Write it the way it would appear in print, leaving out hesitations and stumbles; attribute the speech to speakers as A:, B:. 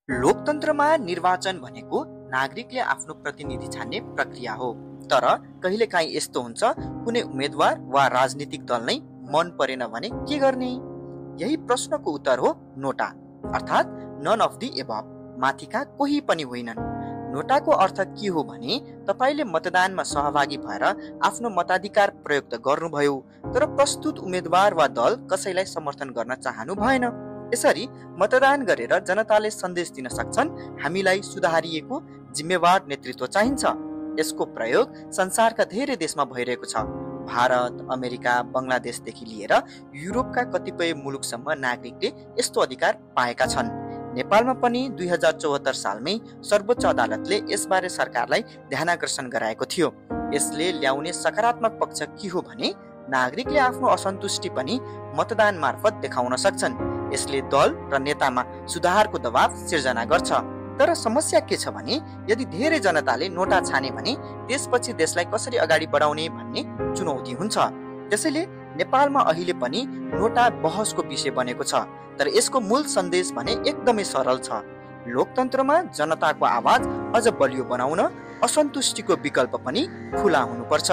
A: लोकतन्त्रमा निर्वाचन भनेको नागरिकले आफ्नो प्रतिनिधि छान्ने प्रक्रिया हो। तर कहिलेकाहीँ यस्तो हुन्छ, कुनै उम्मेदवार वा राजनीतिक दल नै मन परेन भने के गर्ने? यही प्रश्नको उत्तर हो नोटा, अर्थात् नन अफ दी एबभ, माथिका कोही पनि होइनन्। नोटाको अर्थ के हो भने तपाईले मतदानमा सहभागी भएर आफ्नो मताधिकार प्रयोग त गर्नुभयो, तर प्रस्तुत उम्मेदवार वा दल कसैलाई समर्थन गर्न चाहनु भएन। यसरी मतदान गरेर जनताले सन्देश दिन सक्छन्, हामीलाई सुधारिएको जिम्मेवार नेतृत्व चाहिन्छ। यसको प्रयोग संसारका धेरै देशमा भइरहेको छ। भारत, अमेरिका, बङ्गलादेशदेखि लिएर युरोपका कतिपय मुलुकसम्म नागरिकले यस्तो अधिकार पाएका छन्। नेपालमा पनि 2074 सालमै सर्वोच्च अदालतले यसबारे सरकारलाई ध्यानाकर्षण गराएको थियो। यसले ल्याउने सकारात्मक पक्ष के हो भने नागरिकले आफ्नो असन्तुष्टि पनि मतदान मार्फत देखाउन सक्छन्। यसले दल र नेतामा सुधारको दबाव सिर्जना गर्छ। तर समस्या के छ भने यदि धेरै जनताले नोटा छाने भने त्यसपछि देशलाई कसरी अगाडि बढाउने भन्ने चुनौती हुन्छ। त्यसैले नेपालमा अहिले पनि नोटा बहसको विषय बनेको छ। तर यसको मूल सन्देश भने एकदमै सरल छ। लोकतन्त्रमा जनताको आवाज अझ बलियो बनाउन असन्तुष्टिको विकल्प पनि खुला हुनुपर्छ।